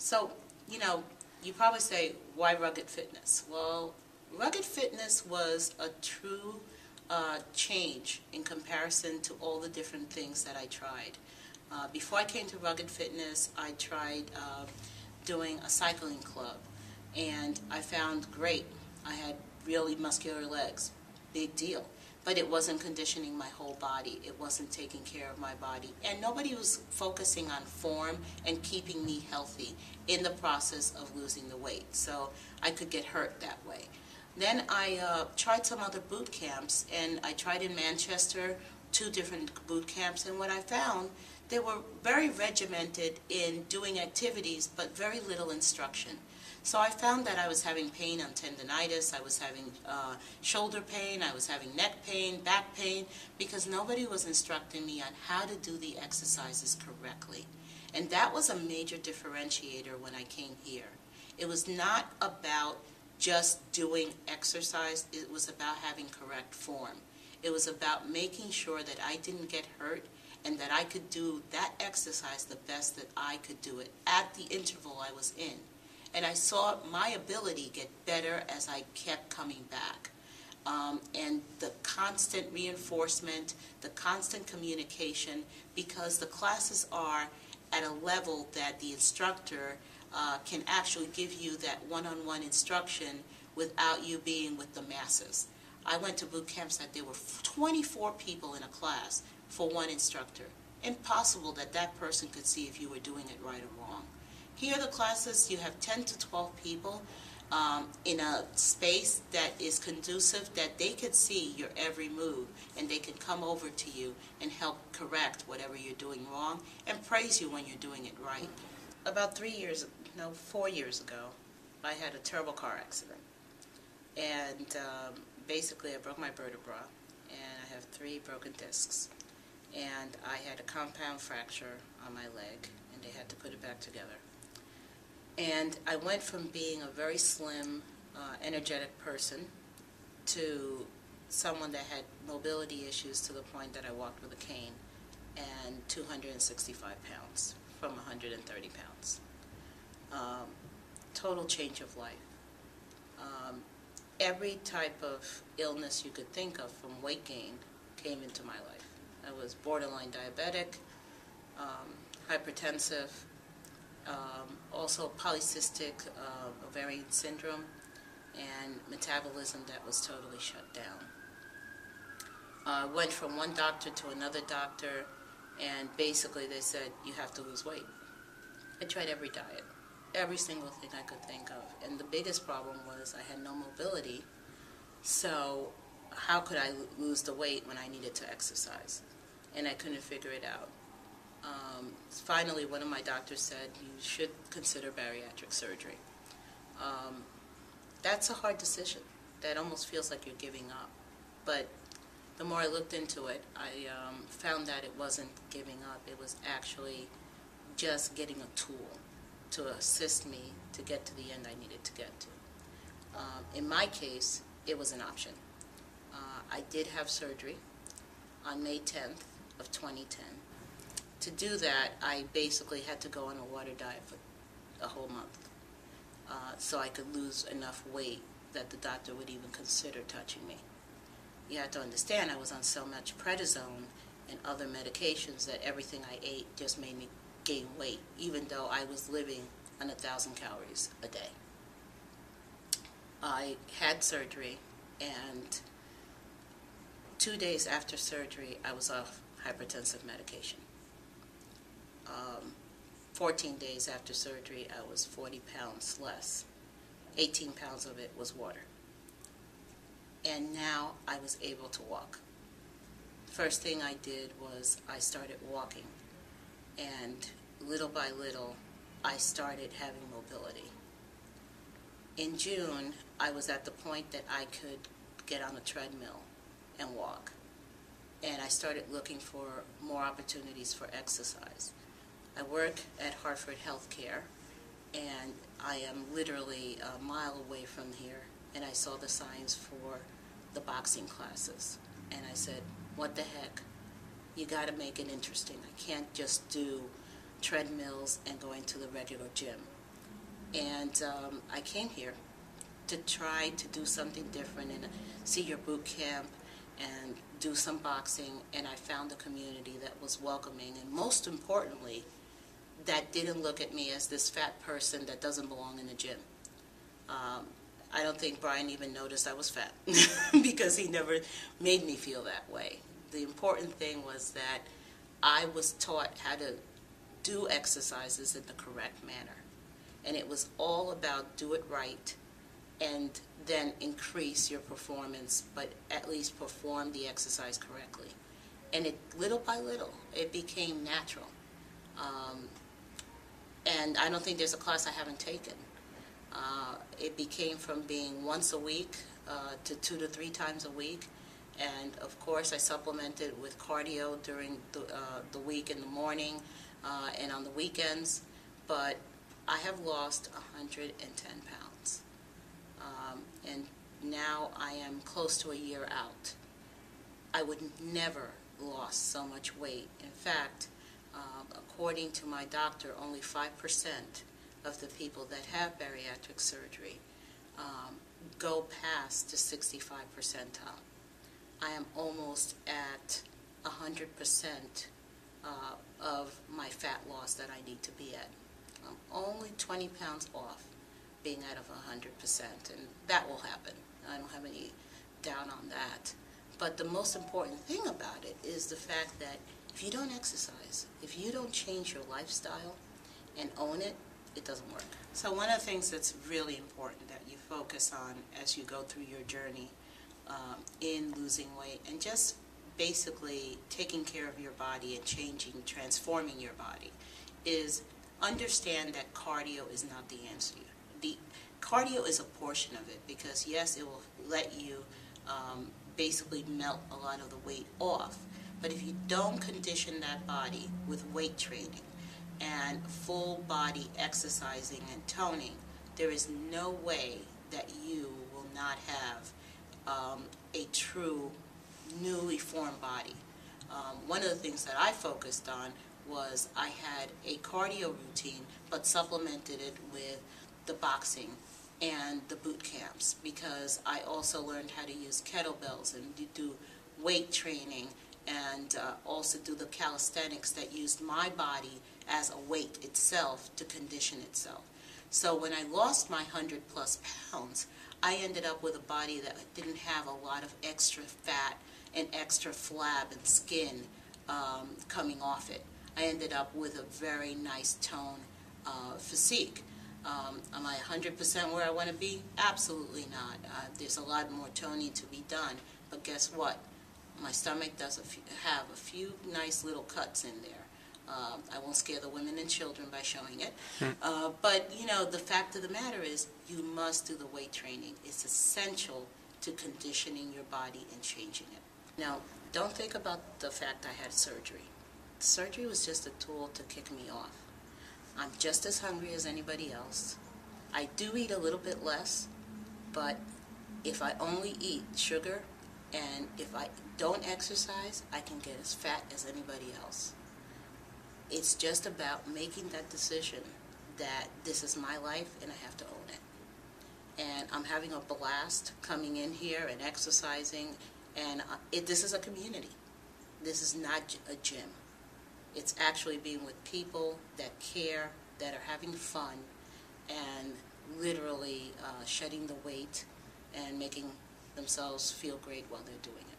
So, you know, you probably say, why rugged fitness? Well, rugged fitness was a true change in comparison to all the different things that I tried. Before I came to rugged fitness, I tried doing a cycling club, and I found great. I had really muscular legs, big deal. But it wasn't conditioning my whole body. It wasn't taking care of my body. And nobody was focusing on form and keeping me healthy in the process of losing the weight. So I could get hurt that way. Then I tried some other boot camps, and I tried in Manchester, 2 different boot camps, and what I found, they were very regimented in doing activities, but very little instruction. So I found that I was having pain on tendonitis, I was having shoulder pain, I was having neck pain, back pain, because nobody was instructing me on how to do the exercises correctly. And that was a major differentiator when I came here. It was not about just doing exercise, it was about having correct form. It was about making sure that I didn't get hurt and that I could do that exercise the best that I could do it at the interval I was in. And I saw my ability get better as I kept coming back. And the constant reinforcement, the constant communication, because the classes are at a level that the instructor can actually give you that one-on-one instruction without you being with the masses. I went to boot camps that there were 24 people in a class for one instructor. Impossible that that person could see if you were doing it right or wrong. Here the classes, you have 10 to 12 people in a space that is conducive, that they could see your every move, and they can come over to you and help correct whatever you're doing wrong and praise you when you're doing it right. About 4 years ago, I had a terrible car accident. And basically I broke my vertebra, and I have 3 broken discs. And I had a compound fracture on my leg, and they had to put it back together. And I went from being a very slim, energetic person to someone that had mobility issues to the point that I walked with a cane, and 265 pounds from 130 pounds. Total change of life. Every type of illness you could think of from weight gain came into my life. I was borderline diabetic, hypertensive, also polycystic ovarian syndrome, and metabolism that was totally shut down. Went from one doctor to another doctor, and basically they said, you have to lose weight. I tried every diet, every single thing I could think of, and the biggest problem was I had no mobility, so how could I lose the weight when I needed to exercise? And I couldn't figure it out. Finally, one of my doctors said, you should consider bariatric surgery. That's a hard decision. That almost feels like you're giving up. But the more I looked into it, I found that it wasn't giving up. It was actually just getting a tool to assist me to get to the end I needed to get to. In my case, it was an option. I did have surgery on May 10th of 2010. To do that, I basically had to go on a water diet for a whole month so I could lose enough weight that the doctor would even consider touching me. You have to understand, I was on so much prednisone and other medications that everything I ate just made me gain weight, even though I was living on 1,000 calories a day. I had surgery, and 2 days after surgery, I was off hypertensive medication. 14 days after surgery, I was 40 pounds less. 18 pounds of it was water. And now I was able to walk. First thing I did was I started walking. And little by little, I started having mobility. In June, I was at the point that I could get on a treadmill and walk. And I started looking for more opportunities for exercise. I work at Hartford Healthcare, and I am literally a mile away from here, and I saw the signs for the boxing classes. And I said, what the heck? You got to make it interesting. I can't just do treadmills and going to the regular gym. And I came here to try to do something different and see your boot camp and do some boxing, and I found a community that was welcoming, and most importantly, that didn't look at me as this fat person that doesn't belong in the gym. I don't think Brian even noticed I was fat because he never made me feel that way. The important thing was that I was taught how to do exercises in the correct manner, and it was all about do it right and then increase your performance, but at least perform the exercise correctly. And it, little by little, it became natural. And I don't think there's a class I haven't taken. It became from being once a week to 2 to 3 times a week. And of course, I supplemented with cardio during the week in the morning and on the weekends. But I have lost 110 pounds. And now I am close to a year out. I would never lost so much weight. In fact, according to my doctor, only 5% of the people that have bariatric surgery go past the 65 percentile. I am almost at 100% of my fat loss that I need to be at. I'm only 20 pounds off being out of 100%, and that will happen. I don't have any doubt on that. But the most important thing about it is the fact that if you don't exercise, if you don't change your lifestyle and own it, it doesn't work. So one of the things that's really important that you focus on as you go through your journey in losing weight and just basically taking care of your body and changing, transforming your body is understand that cardio is not the answer. The cardio is a portion of it because yes, it will let you basically melt a lot of the weight off. But if you don't condition that body with weight training and full body exercising and toning, there is no way that you will not have a true newly formed body. One of the things that I focused on was I had a cardio routine but supplemented it with the boxing and the boot camps because I also learned how to use kettlebells and do weight training and also do the calisthenics that used my body as a weight itself to condition itself. So when I lost my 100+ pounds, I ended up with a body that didn't have a lot of extra fat and extra flab and skin coming off it. I ended up with a very nice tone physique. Am I 100% where I want to be? Absolutely not. There's a lot more toning to be done, but guess what? My stomach does have a few nice little cuts in there. I won't scare the women and children by showing it. But, you know, the fact of the matter is you must do the weight training. It's essential to conditioning your body and changing it. Now, don't think about the fact I had surgery. Surgery was just a tool to kick me off. I'm just as hungry as anybody else. I do eat a little bit less, but if I only eat sugar and if I don't exercise, I can get as fat as anybody else. It's just about making that decision that this is my life and I have to own it. And I'm having a blast coming in here and exercising, and this is a community. This is not a gym. It's actually being with people that care, that are having fun, and literally shedding the weight and making themselves feel great while they're doing it.